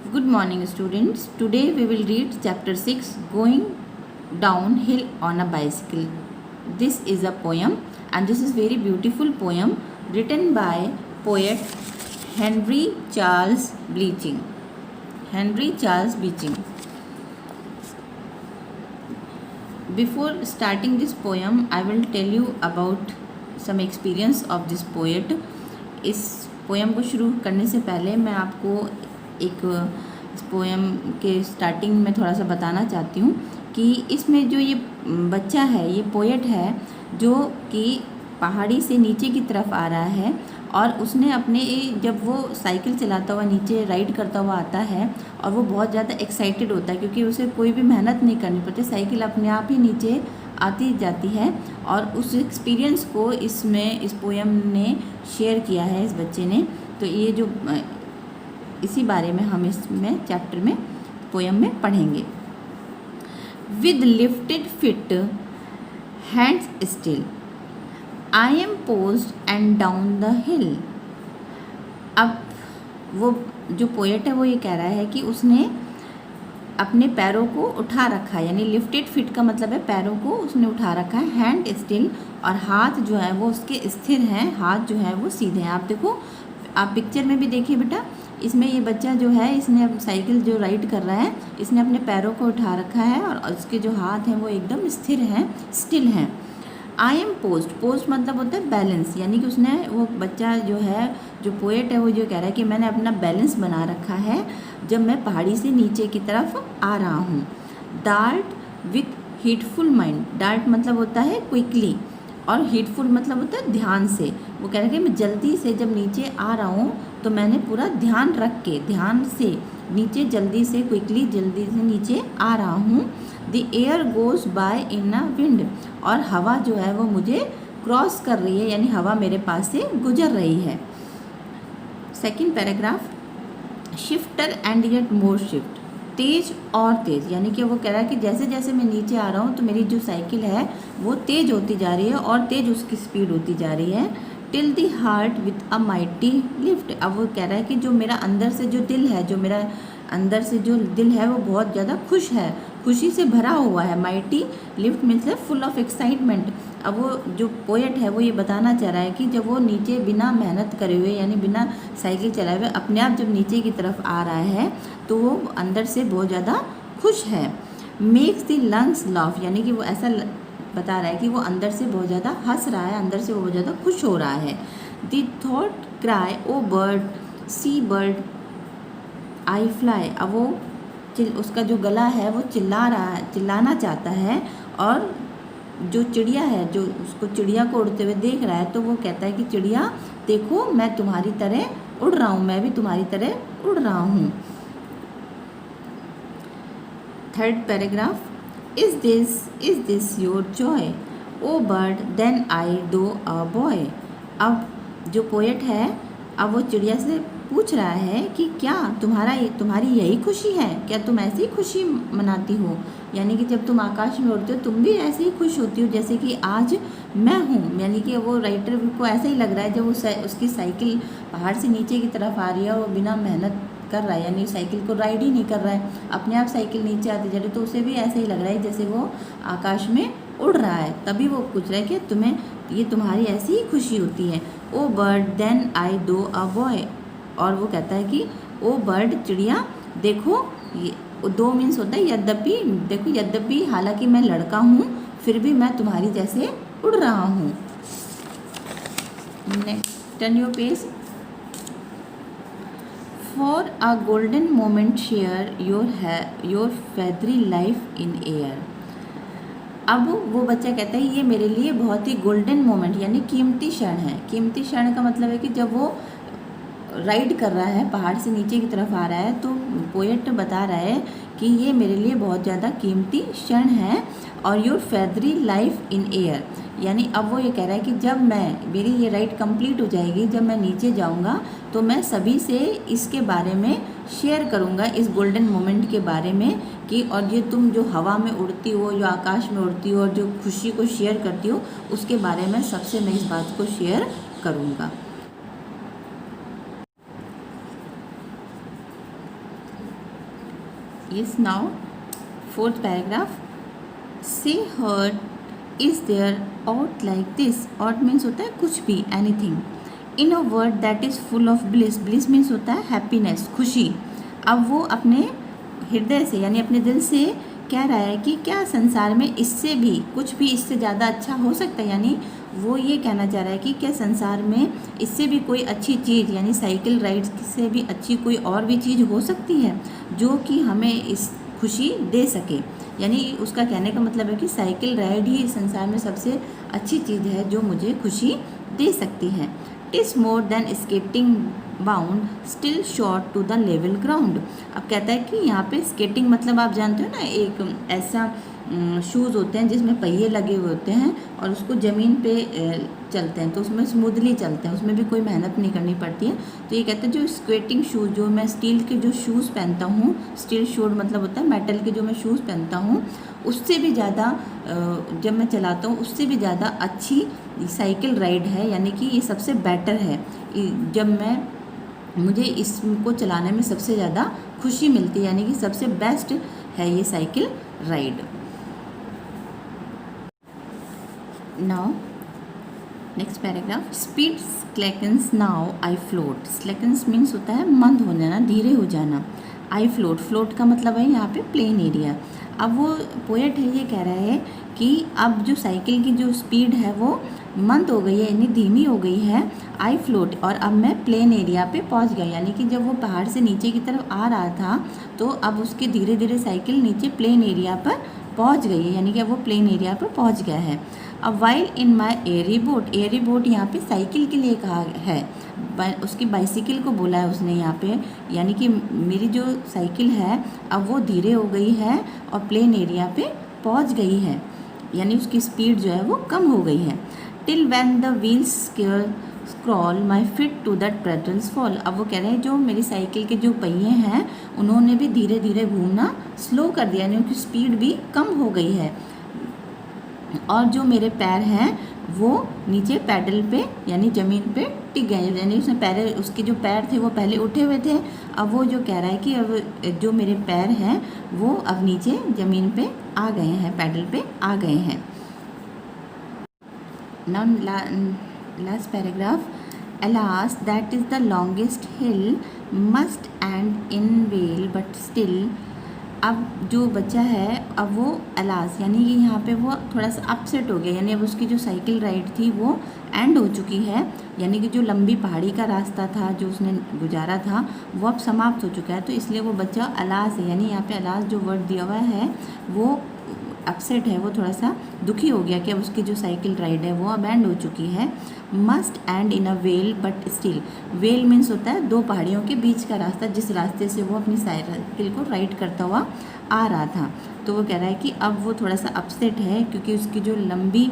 Good morning, students. Today we will read chapter 6, Going Downhill on a Bicycle. This is a poem, and this is very beautiful poem written by poet Henry Charles Beeching. Henry Charles Beeching. Before starting this poem, I will tell you about some experience of this poet. इस poem को शुरू करने से पहले मैं आपको एक इस पोएम के स्टार्टिंग में थोड़ा सा बताना चाहती हूँ कि इसमें जो ये बच्चा है, ये पोएट है जो कि पहाड़ी से नीचे की तरफ आ रहा है और उसने अपने जब वो साइकिल चलाता हुआ नीचे राइड करता हुआ आता है और वो बहुत ज़्यादा एक्साइटेड होता है क्योंकि उसे कोई भी मेहनत नहीं करनी पड़ती, साइकिल अपने आप ही नीचे आती जाती है। और उस एक्सपीरियंस को इस पोएम ने शेयर किया है इस बच्चे ने। तो ये जो इसी बारे में हम इसमें चैप्टर में पोएम में पढ़ेंगे। With lifted fit hands still I am posed and down the हिल। अब वो जो पोएट है वो ये कह रहा है कि उसने अपने पैरों को उठा रखा है, यानी लिफ्टेड फिट का मतलब है पैरों को उसने उठा रखा है। हैंड स्टिल, और हाथ जो है वो उसके स्थिर हैं, हाथ जो है वो सीधे हैं। आप देखो, आप पिक्चर में भी देखिए बेटा, इसमें ये बच्चा जो है इसने साइकिल जो राइड कर रहा है, इसने अपने पैरों को उठा रखा है और उसके जो हाथ हैं वो एकदम स्थिर हैं, स्टिल हैं। आई एम पोस्ट, पोस्ट मतलब होता है बैलेंस, यानी कि उसने वो बच्चा जो है, जो पोएट है वो जो कह रहा है कि मैंने अपना बैलेंस बना रखा है जब मैं पहाड़ी से नीचे की तरफ आ रहा हूँ। डार्ट विथ हीटफुल माइंड, डार्ट मतलब होता है क्विकली और हीटफुल मतलब होता है ध्यान से। वो कह रहा है कि मैं जल्दी से जब नीचे आ रहा हूँ तो मैंने पूरा ध्यान रख के, ध्यान से नीचे जल्दी से, क्विकली जल्दी से नीचे आ रहा हूँ। The air goes bye in a wind, और हवा जो है वो मुझे क्रॉस कर रही है, यानी हवा मेरे पास से गुजर रही है। Second paragraph, swifter and yet more swift, तेज और तेज़, यानी कि वो कह रहा है कि जैसे जैसे मैं नीचे आ रहा हूँ तो मेरी जो साइकिल है वो तेज़ होती जा रही है और तेज़ उसकी स्पीड होती जा रही है। Till the heart with a mighty lift, अब वो कह रहा है कि जो मेरा अंदर से जो दिल है, जो मेरा अंदर से जो दिल है वो बहुत ज़्यादा खुश है, खुशी से भरा हुआ है। माइटी लिफ्ट मतलब फुल ऑफ एक्साइटमेंट। अब वो जो पोएट है वो ये बताना चाह रहा है कि जब वो नीचे बिना मेहनत करे हुए, यानी बिना साइकिल चलाए हुए अपने आप जब नीचे की तरफ आ रहा है तो वो अंदर से बहुत ज़्यादा खुश है। मेक्स द लंग्स लाफ, यानी कि वो ऐसा बता रहा है कि वो अंदर से बहुत ज़्यादा हंस रहा है, अंदर से वो बहुत ज़्यादा खुश हो रहा है। The thought cry o bird see bird I fly, अब वो उसका जो गला है वो चिल्ला रहा है, चिल्लाना चाहता है, और जो चिड़िया है जो उसको चिड़िया को उड़ते हुए देख रहा है तो वो कहता है कि चिड़िया देखो मैं तुम्हारी तरह उड़ रहा हूँ, मैं भी तुम्हारी तरह उड़ रहा हूँ। Third paragraph, is this your joy o bird then I though a boy. अब जो पोएट है अब वो चिड़िया से पूछ रहा है कि क्या तुम्हारी यही खुशी है, क्या तुम ऐसी ही खुशी मनाती हो, यानी कि जब तुम आकाश में उड़ते हो तुम भी ऐसे ही खुश होती हो जैसे कि आज मैं हूँ। यानी कि वो राइटर को ऐसा ही लग रहा है जब उसकी साइकिल पहाड़ से नीचे की तरफ आ रही है, वो बिना मेहनत कर रहा है, यानी साइकिल को राइड ही नहीं कर रहा है, अपने आप साइकिल नीचे आती जा रही है, तो उसे भी ऐसे ही लग रहा है जैसे वो आकाश में उड़ रहा है। तभी वो पूछ रहा है कि तुम्हें ये तुम्हारी ऐसी ही खुशी होती है। ओ bird then I though a boy, और वो कहता है कि ओ बर्ड चिड़िया देखो, ये दो मीन्स होता है यद्यपि, देखो यद्यपि हालांकि मैं लड़का हूँ फिर भी मैं तुम्हारी जैसे उड़ रहा हूँ। Next, turn your page. For a golden moment share your feathery life in air. अब वो बच्चा कहता है ये मेरे लिए बहुत ही गोल्डन मोमेंट, यानी कीमती क्षण है। कीमती क्षण का मतलब है कि जब वो राइड कर रहा है, पहाड़ से नीचे की तरफ आ रहा है, तो पोएट बता रहा है कि ये मेरे लिए बहुत ज़्यादा कीमती क्षण है। और your feathery life in air, यानी अब वो ये कह रहा है कि जब मेरी ये राइड कंप्लीट हो जाएगी, जब मैं नीचे जाऊंगा तो मैं सभी से इसके बारे में शेयर करूंगा, इस गोल्डन मोमेंट के बारे में कि, और ये तुम जो हवा में उड़ती हो, जो आकाश में उड़ती हो और जो खुशी को शेयर करती हो, उसके बारे में सबसे मैं इस बात को शेयर करूँगा। Yes, now fourth paragraph. Say hurt is there ought like this. Ought means होता है कुछ भी, anything. In a word that is full of bliss. Bliss means होता है happiness, खुशी. अब वो अपने हृदय से यानी अपने दिल से कह रहा है कि क्या संसार में इससे भी कुछ भी इससे ज़्यादा अच्छा हो सकता है, यानी वो ये कहना चाह रहा है कि क्या संसार में इससे भी कोई अच्छी चीज़ यानी साइकिल राइड्स से भी अच्छी कोई और भी चीज़ हो सकती है जो कि हमें इस खुशी दे सके। यानी उसका कहने का मतलब है कि साइकिल राइड ही संसार में सबसे अच्छी चीज़ है जो मुझे खुशी दे सकती है। It's more than skating bound still short to the level ground. अब कहता है कि यहाँ पे स्केटिंग मतलब आप जानते हो ना, एक ऐसा शूज़ होते हैं जिसमें पहिए लगे हुए होते हैं और उसको ज़मीन पे चलते हैं तो उसमें स्मूथली चलते हैं, उसमें भी कोई मेहनत नहीं करनी पड़ती है। तो ये कहते हैं जो स्केटिंग शूज़, जो मैं स्टील के जो शूज़ पहनता हूँ, स्टील शूज़ मतलब होता है मेटल के जो मैं शूज़ पहनता हूँ, उससे भी ज़्यादा जब मैं चलाता हूँ उससे भी ज़्यादा अच्छी साइकिल राइड है, यानी कि ये सबसे बेटर है। जब मुझे इसको चलाने में सबसे ज़्यादा खुशी मिलती है, यानी कि सबसे बेस्ट है ये cycle ride. Now next paragraph. Speed slackens now I float. Slackens means होता है मंद हो जाना, धीरे हो जाना। आई फ्लोट, फ्लोट का मतलब है यहाँ पे प्लेन एरिया। अब वो पोएट है ये कह रहा है कि अब जो साइकिल की जो स्पीड है वो मंद हो गई है, यानी धीमी हो गई है। आई फ्लोट, और अब मैं प्लेन एरिया पे पहुंच गया, यानी कि जब वो पहाड़ से नीचे की तरफ आ रहा था तो अब उसकी धीरे धीरे साइकिल नीचे प्लेन एरिया पर पहुंच गई है, यानी कि अब वो प्लेन एरिया पर पहुंच गया है। अब while in my Airy boat, Airy boat यहाँ पे साइकिल के लिए कहा है, उसकी बाइसिकल को बोला है उसने यहाँ पे, यानी कि मेरी जो साइकिल है अब वो धीरे हो गई है और प्लेन एरिया पे पहुँच गई है, यानी उसकी स्पीड जो है वो कम हो गई है। Till when the wheels scroll my feet to that pedals fall. अब वो कह रहे हैं जो मेरी साइकिल के जो पहिए हैं उन्होंने भी धीरे धीरे घूमना स्लो कर दिया, यानी उनकी स्पीड भी कम हो गई है, और जो मेरे पैर हैं वो नीचे पैडल पे यानी ज़मीन पे टिक गए, यानी उसके जो पैर थे वो पहले उठे हुए थे, अब वो जो कह रहा है कि अब जो मेरे पैर हैं वो अब नीचे ज़मीन पे आ गए हैं, पैडल पे आ गए हैं। Now last paragraph. Alas, that is the longest hill, must end in vale, but still। अब जो बच्चा है अब वो अलास यानी कि यहाँ पे वो थोड़ा सा अपसेट हो गया, यानी अब उसकी जो साइकिल राइड थी वो एंड हो चुकी है, यानी कि जो लंबी पहाड़ी का रास्ता था जो उसने गुजारा था वो अब समाप्त हो चुका है, तो इसलिए वो बच्चा अलास है, यानी यहाँ पे अलास जो वर्ड दिया हुआ है वो अपसेट है, वो थोड़ा सा दुखी हो गया कि अब उसकी जो साइकिल राइड है वो अब एंड हो चुकी है। Must and in a well but still. Well means होता है दो पहाड़ियों के बीच का रास्ता, जिस रास्ते से वो अपनी साइकिल को राइड करता हुआ आ रहा था। तो वो कह रहा है कि अब वो थोड़ा सा अपसेट है क्योंकि उसकी जो लंबी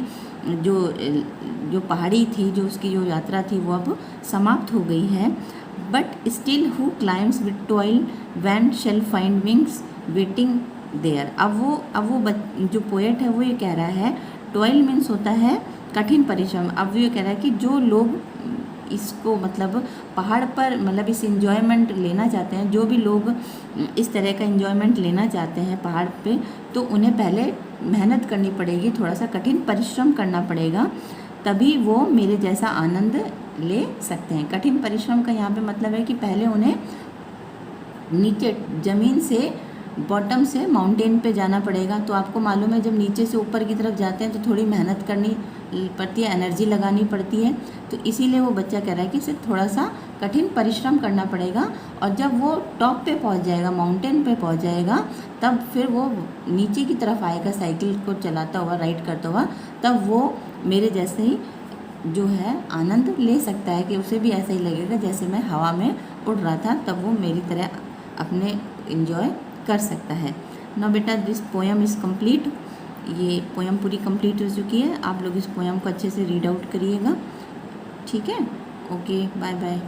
जो पहाड़ी थी, जो उसकी जो यात्रा थी वो अब समाप्त हो गई है। But still who climbs with toil when shall find wings waiting there. अब वो जो पोएट है वो ये कह रहा है, टॉयल मीन्स होता है कठिन परिश्रम। अब वो ये कह रहा है कि जो लोग इसको मतलब पहाड़ पर मतलब इस एंजॉयमेंट लेना चाहते हैं, जो भी लोग इस तरह का एंजॉयमेंट लेना चाहते हैं पहाड़ पे, तो उन्हें पहले मेहनत करनी पड़ेगी, थोड़ा सा कठिन परिश्रम करना पड़ेगा, तभी वो मेरे जैसा आनंद ले सकते हैं। कठिन परिश्रम का यहाँ पे मतलब है कि पहले उन्हें नीचे ज़मीन से बॉटम से माउंटेन पे जाना पड़ेगा। तो आपको मालूम है जब नीचे से ऊपर की तरफ जाते हैं तो थोड़ी मेहनत करनी पड़ती है, एनर्जी लगानी पड़ती है, तो इसीलिए वो बच्चा कह रहा है कि इसे थोड़ा सा कठिन परिश्रम करना पड़ेगा, और जब वो टॉप पे पहुंच जाएगा, माउंटेन पे पहुंच जाएगा, तब फिर वो नीचे की तरफ आएगा साइकिल को चलाता हुआ, राइड करता हुआ, तब वो मेरे जैसे ही जो है आनंद ले सकता है कि उसे भी ऐसा ही लगेगा जैसे मैं हवा में उड़ रहा था, तब वो मेरी तरह अपने एंजॉय कर सकता है। नाउ बेटा दिस पोएम इज़ कंप्लीट। ये पोएम पूरी कंप्लीट हो चुकी है। आप लोग इस पोएम को अच्छे से रीड आउट करिएगा, ठीक है। Okay, bye bye.